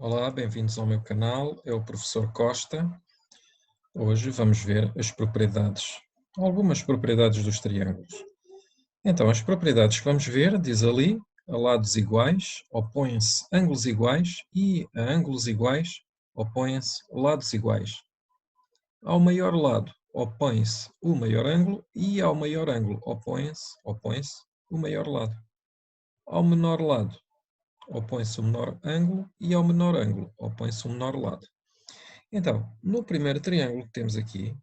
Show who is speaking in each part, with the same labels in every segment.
Speaker 1: Olá, bem-vindos ao meu canal, é o professor Costa. Hoje vamos ver as propriedades, algumas propriedades dos triângulos. Então, as propriedades que vamos ver, diz ali, a lados iguais opõem-se ângulos iguais e a ângulos iguais opõem-se lados iguais. Ao maior lado opõe-se o maior ângulo e ao maior ângulo opõe-se o maior lado. Ao menor lado opõe-se o menor ângulo e ao menor ângulo opõe-se o menor lado. Então, no primeiro triângulo que temos aqui,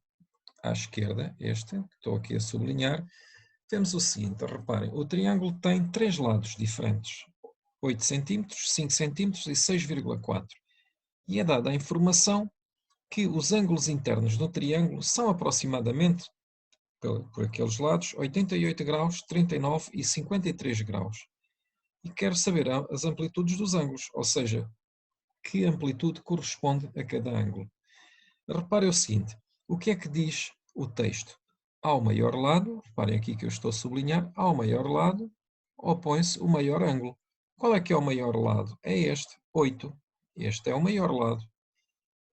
Speaker 1: à esquerda, este, que estou aqui a sublinhar, temos o seguinte, reparem, o triângulo tem três lados diferentes, 8 cm, 5 cm e 6,4. E é dada a informação que os ângulos internos do triângulo são aproximadamente, por aqueles lados, 88 graus, 39 e 53 graus. E quero saber as amplitudes dos ângulos, ou seja, que amplitude corresponde a cada ângulo. Reparem o seguinte, o que é que diz o texto? Ao maior lado, reparem aqui que eu estou a sublinhar, ao maior lado opõe-se o maior ângulo. Qual é que é o maior lado? É este, 8. Este é o maior lado.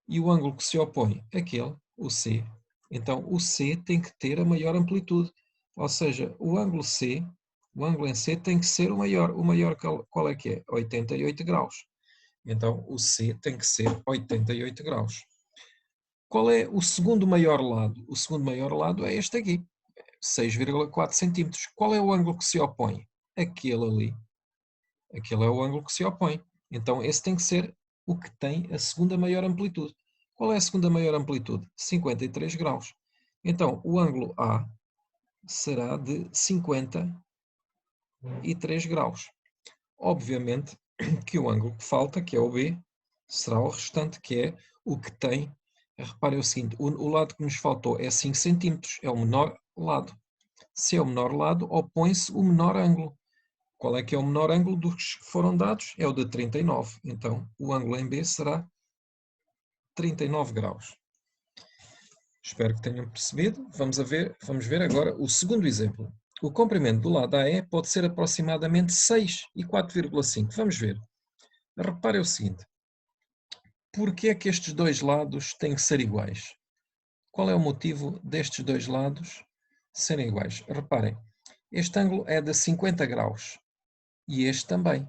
Speaker 1: E o ângulo que se opõe? Aquele, o C. Então, o C tem que ter a maior amplitude. Ou seja, o ângulo C, o ângulo em C tem que ser o maior. O maior qual é que é? 88 graus. Então, o C tem que ser 88 graus. Qual é o segundo maior lado? O segundo maior lado é este aqui, 6,4 centímetros. Qual é o ângulo que se opõe? Aquele ali. Aquele é o ângulo que se opõe. Então, esse tem que ser o que tem a segunda maior amplitude. Qual é a segunda maior amplitude? 53 graus. Então, o ângulo A será de 53 graus. Obviamente que o ângulo que falta, que é o B, será o restante, que é o que tem. Reparem o seguinte, o lado que nos faltou é 5 centímetros, é o menor lado. Se é o menor lado, opõe-se o menor ângulo. Qual é que é o menor ângulo dos que foram dados? É o de 39. Então, o ângulo em B será 39 graus. Espero que tenham percebido. Vamos ver agora o segundo exemplo. O comprimento do lado AE pode ser aproximadamente 6 e 4,5. Vamos ver. Reparem o seguinte. Porquê é que estes dois lados têm que ser iguais? Qual é o motivo destes dois lados serem iguais? Reparem, este ângulo é de 50 graus e este também.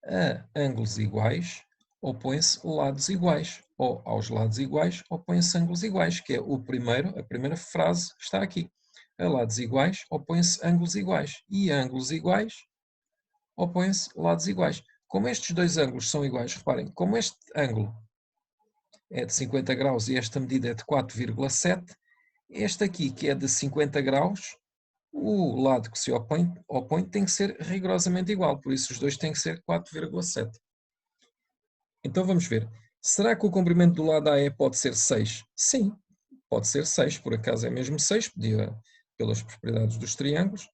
Speaker 1: A ângulos iguais opõem-se lados iguais, ou aos lados iguais opõem-se ângulos iguais, que é a primeira frase que está aqui. A lados iguais opõem-se ângulos iguais e a ângulos iguais opõem-se lados iguais. Como estes dois ângulos são iguais, reparem, como este ângulo é de 50 graus e esta medida é de 4,7, este aqui, que é de 50 graus, o lado que se opõe tem que ser rigorosamente igual, por isso os dois têm que ser 4,7. Então vamos ver. Será que o comprimento do lado AE pode ser 6? Sim, pode ser 6, por acaso é mesmo 6, podia, pelas propriedades dos triângulos,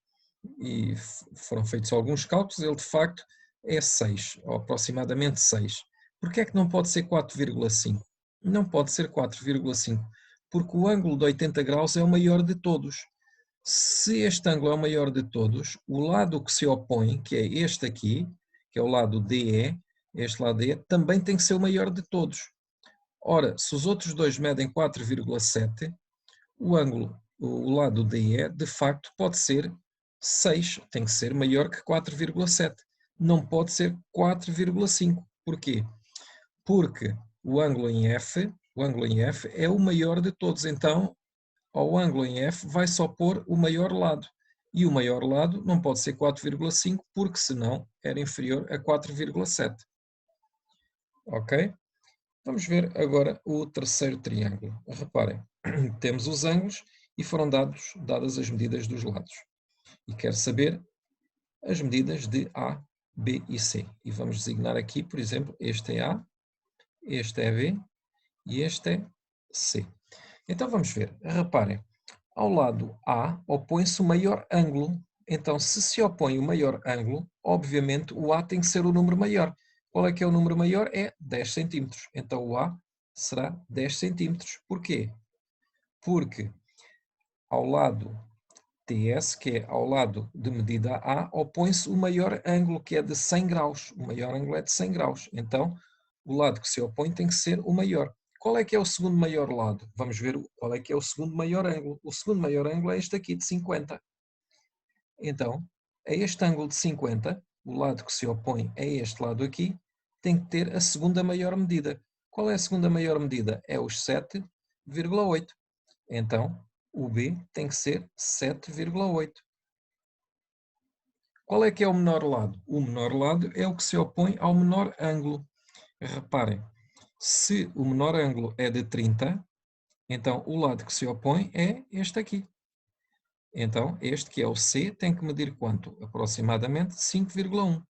Speaker 1: e foram feitos alguns cálculos, ele de facto é 6, ou aproximadamente 6. Porquê é que não pode ser 4,5? Não pode ser 4,5, porque o ângulo de 80 graus é o maior de todos. Se este ângulo é o maior de todos, o lado que se opõe, que é este aqui, que é o lado DE, este lado DE, também tem que ser o maior de todos. Ora, se os outros dois medem 4,7, o lado DE, de facto, pode ser 6, tem que ser maior que 4,7. Não pode ser 4,5. Porquê? Porque o ângulo em F é o maior de todos, então ao ângulo em F vai só pôr o maior lado. E o maior lado não pode ser 4,5 porque senão era inferior a 4,7. Ok? Vamos ver agora o terceiro triângulo. Reparem, temos os ângulos e foram dadas as medidas dos lados. E quero saber as medidas de A, B e C. E vamos designar aqui, por exemplo, este é A, este é B e este é C. Então vamos ver. Reparem, ao lado A opõe-se o maior ângulo. Então, se se opõe o maior ângulo, obviamente o A tem que ser o número maior. Qual é que é o número maior? É 10 centímetros. Então o A será 10 centímetros. Porquê? Porque ao lado TS, que é ao lado de medida A, opõe-se o maior ângulo, que é de 100 graus. O maior ângulo é de 100 graus. Então, o lado que se opõe tem que ser o maior. Qual é que é o segundo maior lado? Vamos ver qual é que é o segundo maior ângulo. O segundo maior ângulo é este aqui, de 50. Então, a este ângulo de 50, o lado que se opõe a este lado aqui, tem que ter a segunda maior medida. Qual é a segunda maior medida? É os 7,8. Então, o B tem que ser 7,8. Qual é que é o menor lado? O menor lado é o que se opõe ao menor ângulo. Reparem, se o menor ângulo é de 30, então o lado que se opõe é este aqui. Então, este que é o C tem que medir quanto? Aproximadamente 5,1.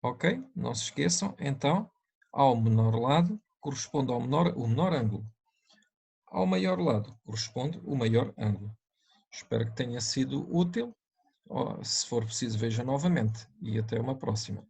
Speaker 1: Ok? Não se esqueçam, então, ao menor lado corresponde ao o menor ângulo. Ao maior lado corresponde o maior ângulo. Espero que tenha sido útil. Se for preciso, veja novamente. E até uma próxima.